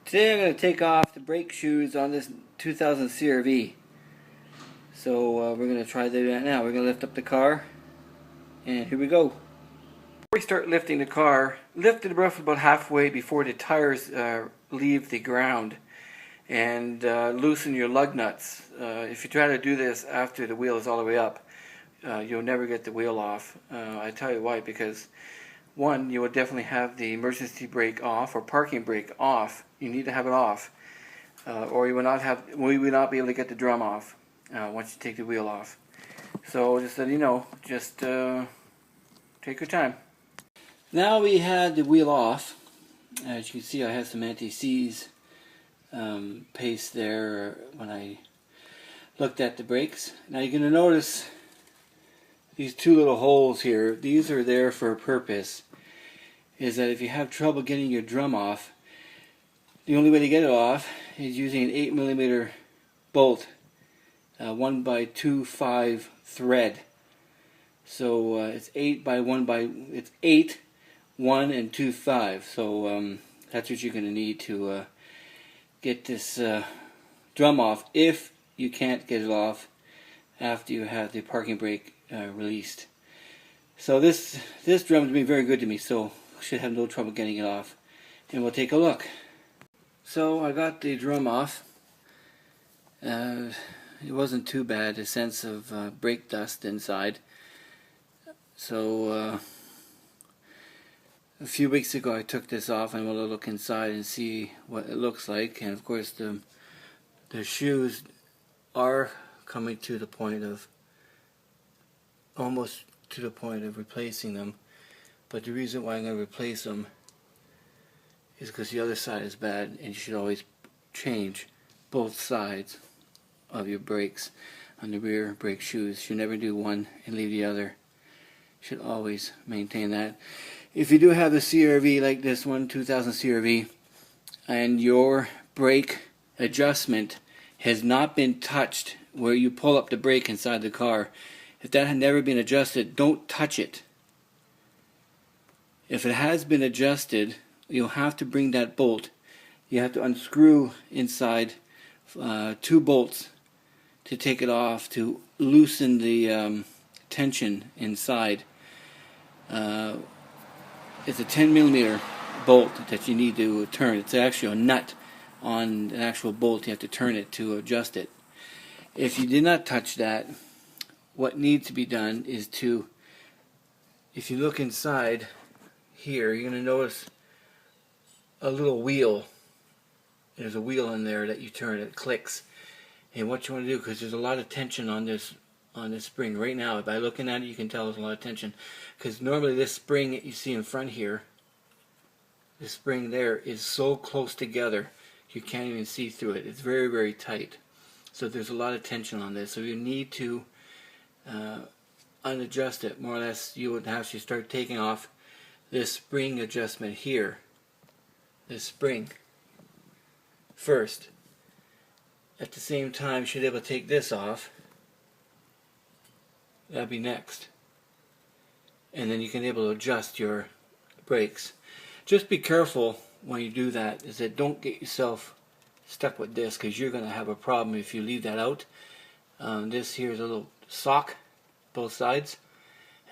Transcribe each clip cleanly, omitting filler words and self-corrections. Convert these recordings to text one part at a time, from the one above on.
Today I'm going to take off the brake shoes on this 2000 CRV. So we're going to try that now. We're going to lift up the car, and here we go. Before we start lifting the car, lift it roughly about halfway before the tires leave the ground, and loosen your lug nuts. If you try to do this after the wheel is all the way up, you'll never get the wheel off. I tell you why, because one, you will definitely have the emergency brake off or parking brake off. You need to have it off, or you will not be able to get the drum off once you take the wheel off. So just let you know, just take your time. Now we had the wheel off. As you can see, I have some anti-seize paste there when I looked at the brakes. Now you're going to notice these two little holes here. These are there for a purpose. Is that if you have trouble getting your drum off, the only way to get it off is using an 8mm bolt, 1x2.5 thread. So it's 8 by 8, 1 and 2.5. So that's what you're going to need to get this drum off if you can't get it off after you have the parking brake released. So this drum has been very good to me, so should have no trouble getting it off. And we'll take a look. So I got the drum off. It wasn't too bad, a sense of brake dust inside. So a few weeks ago I took this off, and I'm going to look inside and see what it looks like. And of course the shoes are coming to the point of, almost to the point of replacing them. But the reason why I'm going to replace them is because the other side is bad, and you should always change both sides of your brakes on the rear brake shoes. You should never do one and leave the other. You should always maintain that. If you do have the CRV like this one, 2000 CRV, and your brake adjustment has not been touched where you pull up the brake inside the car, if that had never been adjusted, don't touch it. If it has been adjusted, you'll have to bring that bolt. You have to unscrew inside 2 bolts to take it off, to loosen the tension inside. It's a 10mm bolt that you need to turn. It's actually a nut on an actual bolt. You have to turn it to adjust it. If you did not touch that, what needs to be done is to, if you look inside here, you're going to notice a little wheel. There's a wheel in there that you turn, it clicks. And what you want to do, because there's a lot of tension on this spring right now, by looking at it you can tell there's a lot of tension, because normally this spring that you see in front here, this spring there, is so close together you can't even see through it. It's very, very tight. So there's a lot of tension on this, so you need to unadjust it. More or less you would have to start taking off this spring adjustment here, this spring first. At the same time, you should be able to take this off. That'd be next. And then you can be able to adjust your brakes. Just be careful when you do that, is that don't get yourself stuck with this, because you're going to have a problem if you leave that out. This here is a little sock, both sides,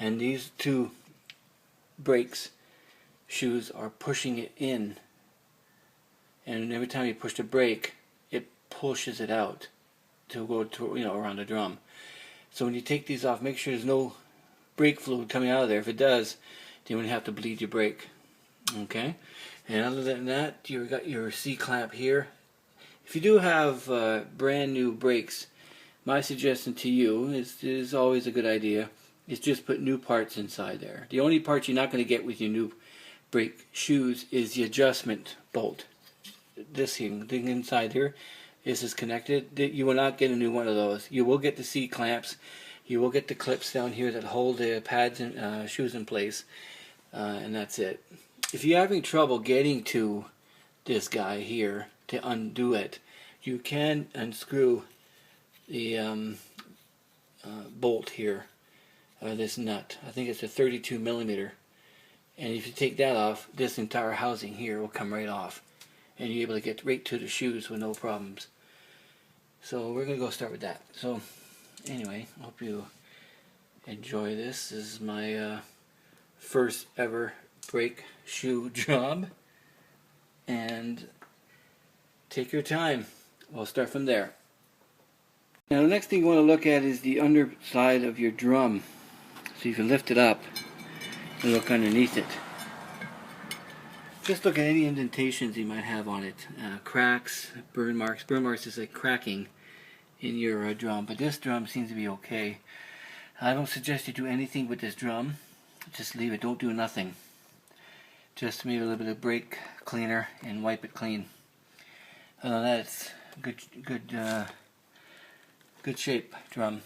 and these 2 brakes shoes are pushing it in, and every time you push the brake it pushes it out to go to, around the drum. So when you take these off, make sure there's no brake fluid coming out of there. If it does, then you have to bleed your brake. Okay, and other than that, you've got your C-clamp here. If you do have brand new brakes, my suggestion to you is always a good idea, is just put new parts inside there. The only part you're not going to get with your new brake shoes is the adjustment bolt. This thing inside here, this is connected. You will not get a new one of those. You will get the C-clamps. You will get the clips down here that hold the pads and shoes in place, and that's it. If you're having trouble getting to this guy here to undo it, you can unscrew the bolt here, this nut. I think it's a 32mm, and if you take that off, this entire housing here will come right off. and you're able to get right to the shoes with no problems. So we're going to go start with that. So anyway, hope you enjoy this. This is my first ever brake shoe job, and take your time. We'll start from there. Now the next thing you want to look at is the underside of your drum. So if you lift it up and look underneath it, just look at any indentations you might have on it. Cracks, burn marks. Burn marks is like cracking in your drum, but this drum seems to be okay. I don't suggest you do anything with this drum. Just leave it. Don't do nothing. Just maybe a little bit of brake cleaner and wipe it clean. Other than that, it's good shape drum.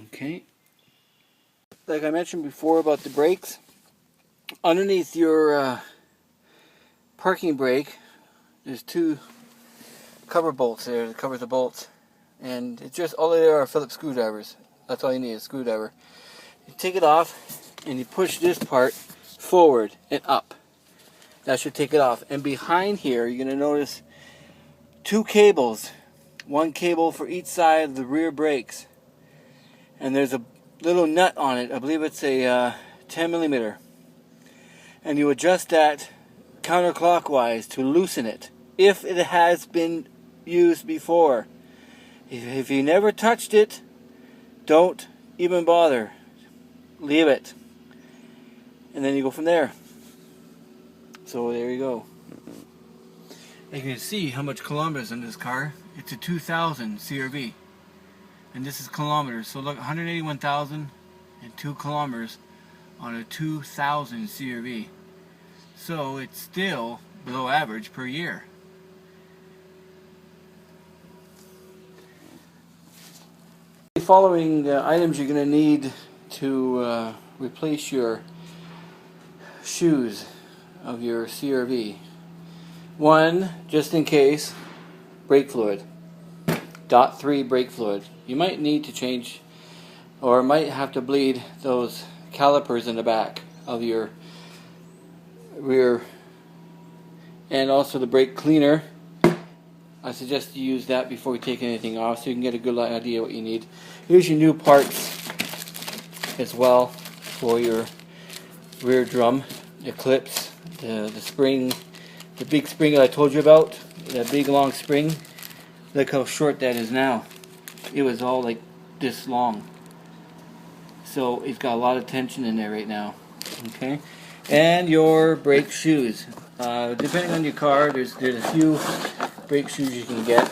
Okay. Like I mentioned before about the brakes, underneath your parking brake, there's two cover bolts there that cover the bolts, and it's just all they are Phillips screwdrivers. That's all you need, a screwdriver. You take it off and you push this part forward and up. That should take it off. And behind here, you're going to notice two cables. One cable for each side of the rear brakes. And there's a little nut on it. I believe it's a 10 millimeter. And you adjust that counterclockwise to loosen it, if it has been used before. If you never touched it, don't even bother. Leave it. And then you go from there. So there you go. You can see how much kilometers on this car. It's a 2000 CRV. And this is kilometers. So look, 181,002 kilometers on a 2000 CRV. So it's still below average per year. The following items you're going to need to replace your shoes of your CRV. One, just in case, brake fluid. .3 brake fluid. You might need to change, or might have to bleed those calipers in the back of your rear, and also the brake cleaner. I suggest you use that before you take anything off, so you can get a good idea what you need. Here's your new parts as well for your rear drum. The clips, the spring, the big spring that I told you about, that big long spring. Look how short that is now. It was all like this long. So it's got a lot of tension in there right now. Okay, and your brake shoes. Depending on your car, there's a few brake shoes you can get.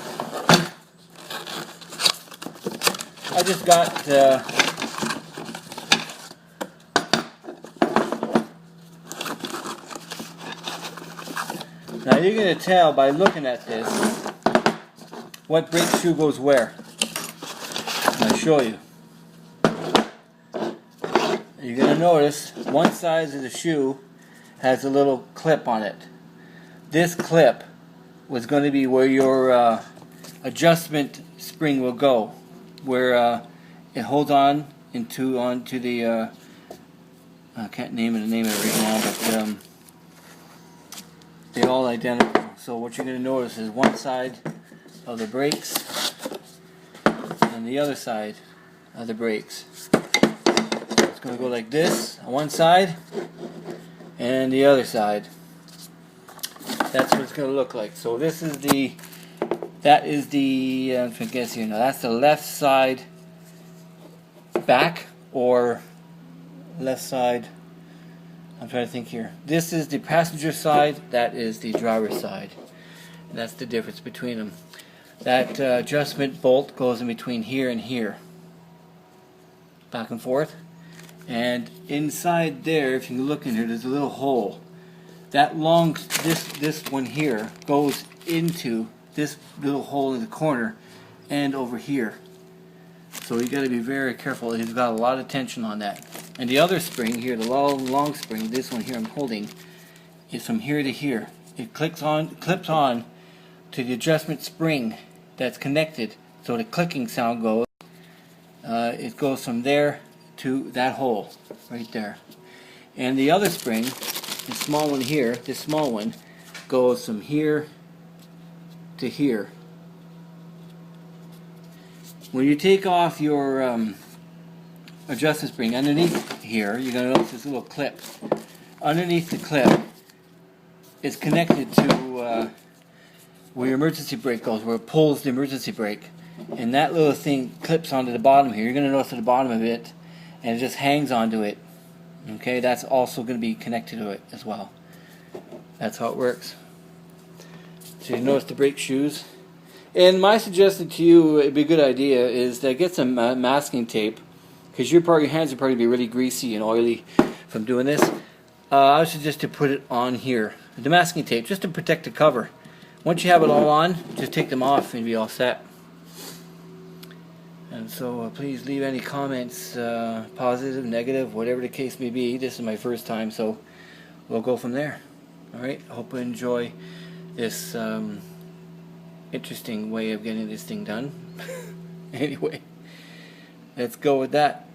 I just got now you're going to tell by looking at this what brake shoe goes where. I'll show you. You're going to notice one side of the shoe has a little clip on it. This clip was going to be where your adjustment spring will go, where it holds on onto the I can't name it right now, but they're all identical. So what you're going to notice is one side of the brakes and the other side of the brakes. It's going to go like this on one side and the other side. That's what it's going to look like. So this is that is the I guess here now, that's the left side back, or left side, I'm trying to think here. This is the passenger side, that is the driver's side. And that's the difference between them. That adjustment bolt goes in between here and here, back and forth. And inside there, if you look in here, there's a little hole. That long, this one here goes into this little hole in the corner and over here. So you got to be very careful. It's got a lot of tension on that. And the other spring here, the long spring, this one here I'm holding, is from here to here. It clips on to the adjustment spring that's connected. So the clicking sound goes. It goes from there to that hole right there. And the other spring, the small one here, this small one, goes from here to here. When you take off your adjustment spring underneath here, you're going to notice this little clip. Underneath the clip is connected to where your emergency brake goes, where it pulls the emergency brake. And that little thing clips onto the bottom here. You're going to notice at the bottom of it, and it just hangs onto it. Okay, that's also going to be connected to it as well. That's how it works. So you notice the brake shoes. And my suggestion to you, it'd be a good idea, is to get some masking tape, because your hands are probably be really greasy and oily from doing this. I would suggest to put it on here, the masking tape, just to protect the cover. Once you have it all on, just take them off and be all set. And so please leave any comments, positive, negative, whatever the case may be. This is my first time, so we'll go from there. Alright, I hope you enjoy this interesting way of getting this thing done. Anyway, let's go with that.